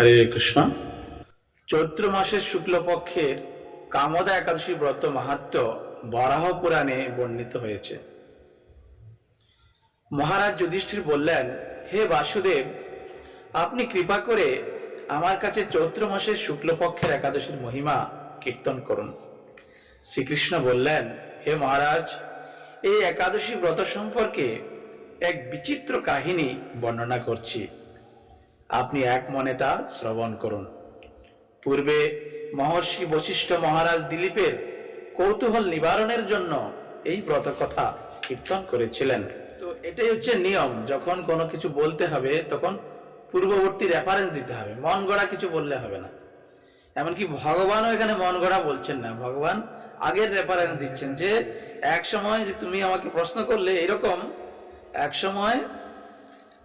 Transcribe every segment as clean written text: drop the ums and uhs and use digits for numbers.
হরে কৃষ্ণ। চৈত্র মাসের শুক্লপক্ষের কামদা একাদশী ব্রত মাহাত্ম্য বরাহ পুরাণে বর্ণিত হয়েছে। মহারাজ যুধিষ্ঠির বললেন, হে বাসুদেব, আপনি কৃপা করে আমার কাছে চৈত্র মাসের শুক্লপক্ষের একাদশীর মহিমা কীর্তন করুন। শ্রীকৃষ্ণ বললেন, হে মহারাজ, এই একাদশী ব্রত সম্পর্কে এক বিচিত্র কাহিনী বর্ণনা করছি, আপনি এক মনে তা শ্রবণ করুন। পূর্বে মহর্ষি বশিষ্ঠ মহারাজ দিলীপের কৌতূহল নিবারণের জন্য এই ব্রত কথা কীর্তন করেছিলেন। তো এটাই হচ্ছে নিয়ম, যখন কোনো কিছু বলতে হবে তখন পূর্ববর্তী রেফারেন্স দিতে হবে, মন গড়া কিছু বললে হবে না। এমনকি ভগবানও এখানে মন গড়া বলছেন না, ভগবান আগের রেফারেন্স দিচ্ছেন যে এক সময় যে তুমি আমাকে প্রশ্ন করলে, এরকম এক সময়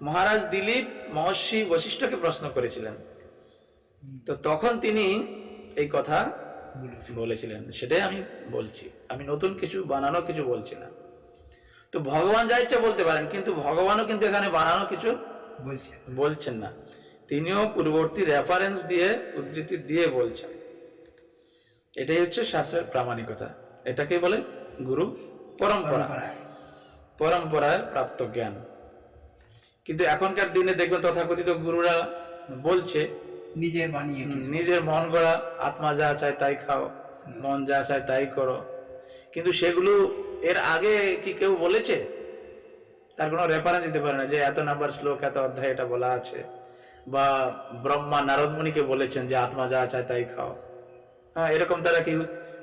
মহারাজ দিলীপ মহর্ষি বশিষ্ঠকে প্রশ্ন করেছিলেন, তো তখন তিনি এই কথা বলেছিলেন, সেটাই আমি বলছি। আমি নতুন কিছু বানানো কিছু বলছি না। তো ভগবান যা ইচ্ছা বলতে পারেন, কিন্তু ভগবানও কিন্তু এখানে বানানো কিছু বলছেন না, তিনিও পূর্ববর্তী রেফারেন্স দিয়ে উদ্ধৃতি দিয়ে বলছেন। এটাই হচ্ছে শাস্ত্রের প্রামাণিকতা, এটাকে বলে গুরু পরম্পরা, পরম্পরায় প্রাপ্ত জ্ঞান। কিন্তু এখনকার দিনে দেখবেন তথাকথিত গুরুরা বলছে নিজের মন গড়া, আত্মা যা চায় তাই খাও, মন যা চায় তাই করো। কিন্তু সেগুলো এর আগে কি কেউ বলেছে? তার কোনো রেফারেন্স দিতে পারে না যে এত নাম্বার শ্লোক এত অধ্যায় এটা বলা আছে, বা ব্রহ্মা নারদ মুনিকে বলেছেন যে আত্মা যা চায় তাই খাও। হ্যাঁ, এরকম তারা কি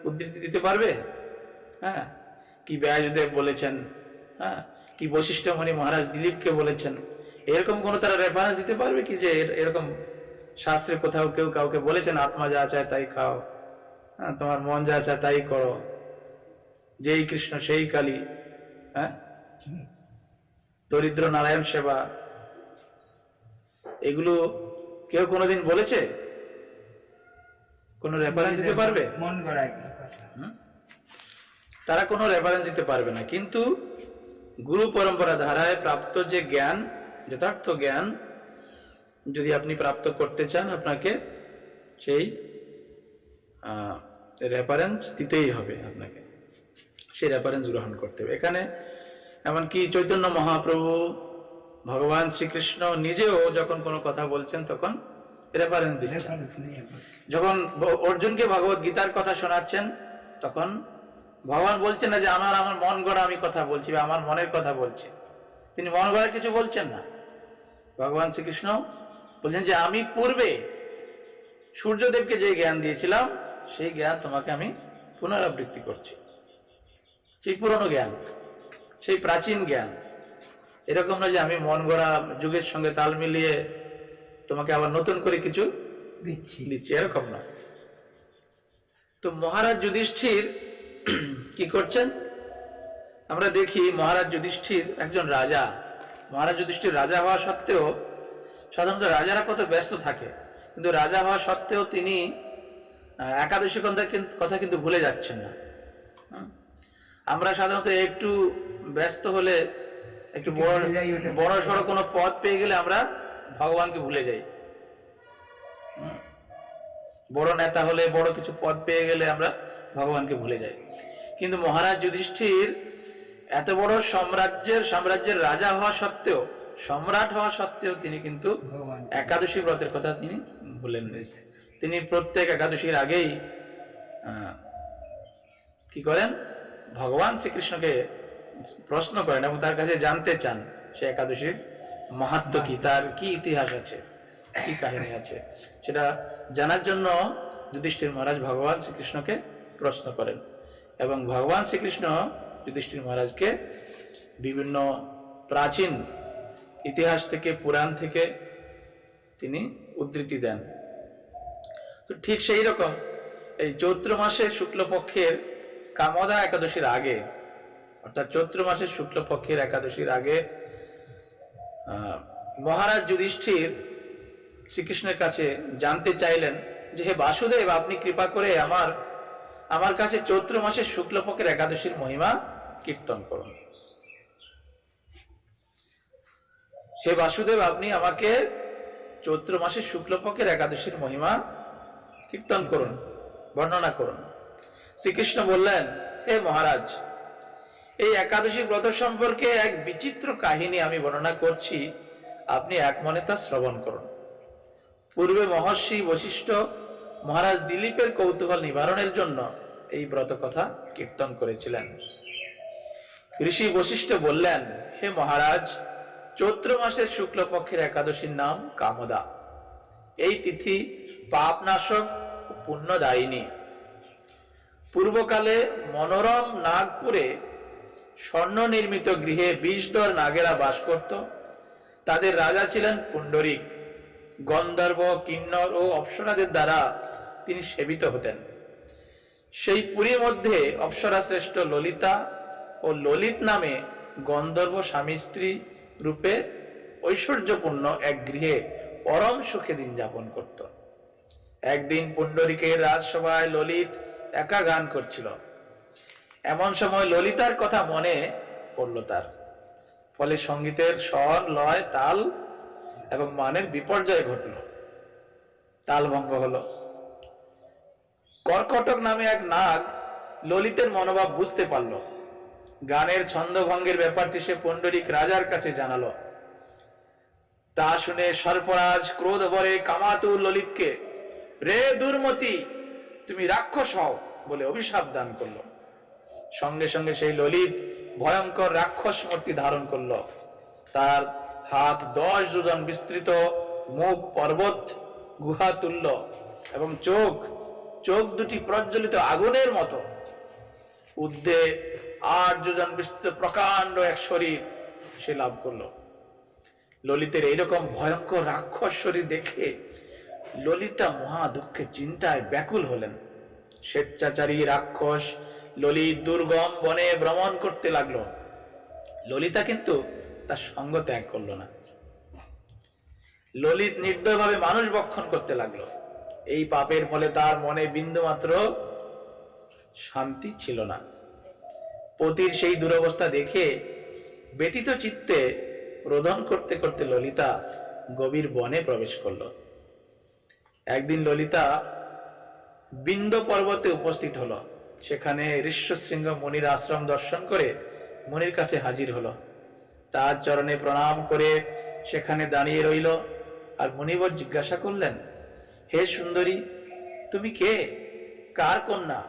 উদ্ধৃতি দিতে পারবে? হ্যাঁ, কি ব্যাসদেব বলেছেন, হ্যাঁ, কি বশিষ্ঠ মুনি মহারাজ দিলীপকে বলেছেন, এরকম কোন তারা রেফারেন্স দিতে পারবে কি যে এরকম শাস্ত্রে কোথাও কেউ কাউকে বলেছেন আত্মা যা চায় তাই খাও, হ্যাঁ, তোমার মন যা চায় তাই করো, যেই কৃষ্ণ সেই কালী, হ্যাঁ, দরিদ্র নারায়ণ সেবা, এগুলো কেউ কোনোদিন বলেছে? কোন রেফারেন্স দিতে পারবে? মন গড়ায় তারা কোনো রেফারেন্স দিতে পারবে না। কিন্তু গুরু পরম্পরা ধারায় প্রাপ্ত যে জ্ঞান, যথার্থ জ্ঞান যদি আপনি প্রাপ্ত করতে চান, আপনাকে সেই রেফারেন্স দিতেই হবে, আপনাকে সেই রেফারেন্স গ্রহণ করতে হবে। এখানে এমনকি চৈতন্য মহাপ্রভু, ভগবান শ্রীকৃষ্ণ নিজেও যখন কোনো কথা বলছেন তখন রেফারেন্স দিচ্ছেন। যখন অর্জুনকে ভগবত গীতার কথা শোনাচ্ছেন, তখন ভগবান বলছেন না যে আমার মন গড়া আমি কথা বলছি বা আমার মনের কথা বলছি, তিনি মন গড়া কিছু বলছেন না। ভগবান শ্রীকৃষ্ণ বলছেন যে আমি পূর্বে সূর্যদেবকে যে জ্ঞান দিয়েছিলাম সেই জ্ঞান তোমাকে আমি পুনরাবৃত্তি করছি, সেই পুরনো জ্ঞান, সেই প্রাচীন জ্ঞান। এরকম না যে আমি মন গড়া যুগের সঙ্গে তাল মিলিয়ে তোমাকে আবার নতুন করে কিছু দিচ্ছি, এরকম না। তো মহারাজ যুধিষ্ঠির কি করছেন? আমরা দেখি মহারাজ যুধিষ্ঠির একজন রাজা। মহারাজ যুধিষ্ঠির রাজা হওয়া সত্ত্বেও, সাধারণত রাজারা কত ব্যস্ত থাকে, কিন্তু রাজা হওয়া সত্ত্বেও তিনি একাদশী কথা কিন্তু ভুলে যাচ্ছেন না। আমরা সাধারণত একটু ব্যস্ত হলে, একটু বড় সড়ো কোনো পদ পেয়ে গেলে আমরা ভগবানকে ভুলে যাই। বড় নেতা হলে, বড় কিছু পদ পেয়ে গেলে আমরা ভগবানকে ভুলে যাই। কিন্তু মহারাজ যুধিষ্ঠির এত বড় সাম্রাজ্যের রাজা হওয়া সত্ত্বেও, সম্রাট হওয়া সত্ত্বেও তিনি কিন্তু একাদশী ব্রতের কথা তিনি ভুলেন না। তিনি প্রত্যেক একাদশীর আগেই কি করেন? ভগবান শ্রীকৃষ্ণকে প্রশ্ন করেন এবং তার কাছে জানতে চান সে একাদশীর মাহাত্ম্য কি, তার কি ইতিহাস আছে, কি কাহিনী আছে, সেটা জানার জন্য যুধিষ্ঠির মহারাজ ভগবান শ্রীকৃষ্ণকে প্রশ্ন করেন। এবং ভগবান শ্রীকৃষ্ণ যুধিষ্ঠির মহারাজকে বিভিন্ন প্রাচীন ইতিহাস থেকে, পুরাণ থেকে তিনি উদ্ধৃতি দেন। তো ঠিক সেই রকম এই চৈত্র মাসের শুক্লপক্ষের কামদা একাদশীর আগে, অর্থাৎ চৈত্র মাসের শুক্লপক্ষের একাদশীর আগে মহারাজ যুধিষ্ঠির শ্রীকৃষ্ণের কাছে জানতে চাইলেন যে হে বাসুদেব, আপনি কৃপা করে আমার কাছে চৈত্র মাসের শুক্লপক্ষের একাদশীর মহিমা কীর্তন করুন। হে বাসুদেব, আপনি আমাকে চৈত্র মাসের শুক্লপক্ষের একাদশীর মহিমা কীর্তন করুন, বর্ণনা করুন। শ্রীকৃষ্ণ বললেন, হে মহারাজ, এই একাদশী ব্রত সম্পর্কে এক বিচিত্র কাহিনী আমি বর্ণনা করছি, আপনি এক মনে তা শ্রবণ করুন। পূর্বে মহর্ষি বশিষ্ঠ মহারাজ দিলীপের কৌতূহল নিবারণের জন্য এই ব্রত কথা কীর্তন করেছিলেন। ঋষি বশিষ্ঠ বললেন, হে মহারাজ, চৈত্র মাসের শুক্লপক্ষের একাদশীর নাম কামদা। এই তিথি পাপনাশক ও পুণ্যদায়িনী। পূর্বকালে মনোরম নাগপুরে স্বর্ণ নির্মিত গৃহে বিষধর নাগেরা বাস করত। তাদের রাজা ছিলেন পুণ্ডরিক। গন্ধর্ব, কিন্নর ও অপ্সরাদের দ্বারা তিনি সেবিত হতেন। সেই পুরীর মধ্যে অপ্সরা শ্রেষ্ঠ ললিতা ও ললিত নামে গন্ধর্ব স্বামী স্ত্রী রূপে ঐশ্বর্যপূর্ণ এক গৃহে পরম সুখে দিন যাপন করত। একদিন পুণ্ডরিকের রাজসভায় ললিত একা গান করছিল। এমন সময় ললিতার কথা মনে পড়ল তার। ফলে সঙ্গীতের স্বর, লয়, তাল এবং মানের বিপর্যয় ঘটল, তাল ভঙ্গ হলো। কর্কটক নামে এক নাগ ললিতের মনোভাব বুঝতে পারল। গানের ছন্দভঙ্গের ব্যাপারটি সে পুণ্ডরিক রাজার কাছে জানালো। তা শুনে সর্পরাজ ক্রোধ ভরে কামাতুর ললিতকে, রে দুর্মতি, তুমি রাক্ষস হও বলে অভিশাপ দান করলো। সঙ্গে সঙ্গে সেই ললিত ভয়ঙ্কর রাক্ষস মূর্তি ধারণ করলো। তার হাত 10 যোজন বিস্তৃত, মুখ পর্বত গুহা তুল্য এবং চোখ দুটি প্রজ্বলিত আগুনের মতো। ঊর্ধ্বে 8 যোজন বিস্তৃত প্রকাণ্ড এক শরীর সে লাভ করলো। ললিতের এইরকম ভয়ঙ্কর রাক্ষস শরীর দেখে ললিতা মহা দুঃখে চিন্তায় ব্যাকুল হলেন। স্বেচ্ছাচারী রাক্ষস ললিত দুর্গম বনে ভ্রমণ করতে লাগলো। ললিতা কিন্তু তার সঙ্গ ত্যাগ করলো না। ললিত নির্দয়ভাবে মানুষ ভক্ষণ করতে লাগলো। এই পাপের ফলে তার মনে বিন্দুমাত্র শান্তি ছিল না। পতির সেই দুরবস্থা দেখে ব্যথিত চিত্তে রোদন করতে করতে ললিতা গভীর বনে প্রবেশ করলো। একদিন ললিতা বিন্দ পর্বতে উপস্থিত হলো। সেখানে ঋষ্যশৃঙ্গ মুনির আশ্রম দর্শন করে মুনির কাছে হাজির হলো। তার চরণে প্রণাম করে সেখানে দাঁড়িয়ে রইল। আর মুনিবর জিজ্ঞাসা করলেন, হে সুন্দরী, তুমি কে? কার কন্যা?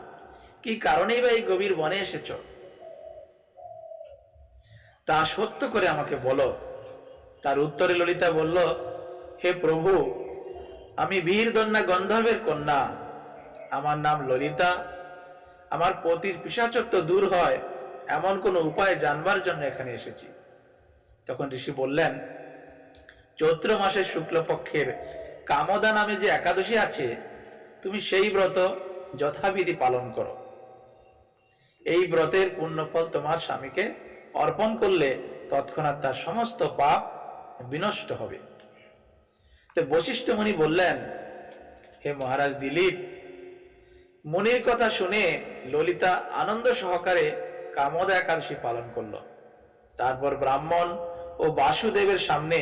কি কারণেই বা এই গভীর বনে এসেছ? তা সত্য করে আমাকে বলো। তার উত্তরে ললিতা বলল, হে প্রভু, আমি বীরদন্যা গন্ধর্বের কন্যা। আমার নাম ললিতা। আমার পতির পিশাচত্ব দূর হয় এমন কোন উপায় জানবার জন্য এখানে এসেছি। তখন ঋষি বললেন, চৈত্র মাসের শুক্লপক্ষের কামদা নামে যে একাদশী আছে, তুমি সেই ব্রত যথাবিধি পালন করো। এই ব্রতের পুণ্যফল তোমার স্বামীকে অর্পণ করলে তৎক্ষণাৎ তার সমস্ত পাপ বিনষ্ট হবে। তো বশিষ্ঠ মুনি বললেন, হে মহারাজ দিলীপ, মুনির কথা শুনে ললিতা আনন্দ সহকারে কামদা একাদশী পালন করলো। তারপর ব্রাহ্মণ ও বাসুদেবের সামনে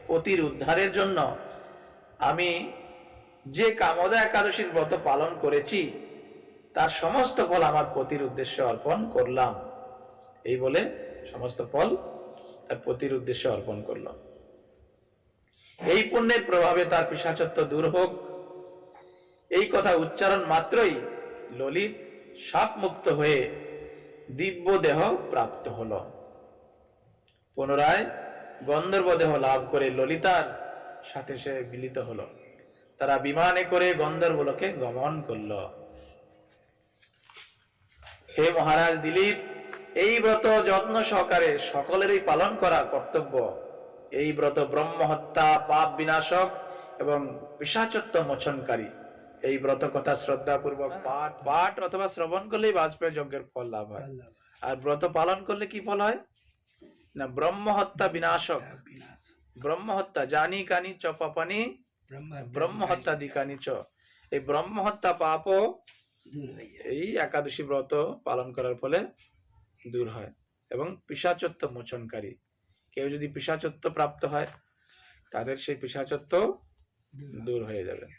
পতির উদ্ধারের জন্য আমি যে কামদা একাদশীর ব্রত পালন করেছি তার সমস্ত ফল আমার পতির উদ্দেশ্যে অর্পণ করলাম। এই বলে সমস্ত ফল তার পতির উদ্দেশ্যে অর্পণ করল। এই পুণ্যের প্রভাবে তার পিশাচত্ব দূর হোক, এই কথা উচ্চারণ মাত্রই ললিত সাপ মুক্ত হয়ে দিব্য দেহ প্রাপ্ত হল। পুনরায় গন্ধর্ব দেহ লাভ করে ললিতার সাথে সে মিলিত হলো। তারা বিমানে করে গন্ধর্বলোকে গমন করল। হে মহারাজ দিলীপ, এই ব্রত যত্ন সহকারে সকলেরই পালন করা কর্তব্য। এই ব্রত ব্রহ্ম হত্যা, পাপ বিনাশক এবং পিশাচত্ব মোচনকারী। এই ব্রত কথা শ্রদ্ধা পূর্বক পাঠ অথবা শ্রবণ করলেই বাজপেয়ী যজ্ঞের ফল লাভ হয়। আর ব্রত পালন করলে কি ফল হয় না? ব্রহ্ম হত্যা বিনাশক। ব্রহ্ম হত্যা জানি কানি চ পাপানি ব্রহ্ম হত্যা দিকানি চ। এই ব্রহ্ম হত্যা পাপও এই একাদশী ব্রত পালন করার ফলে দূর হয়। এবং পিশাচত্ব মোচনকারী। কেউ যদি পিশাচত্ব প্রাপ্ত হয়, তাদের সেই পিশাচত্ব দূর হয়ে যাবেন।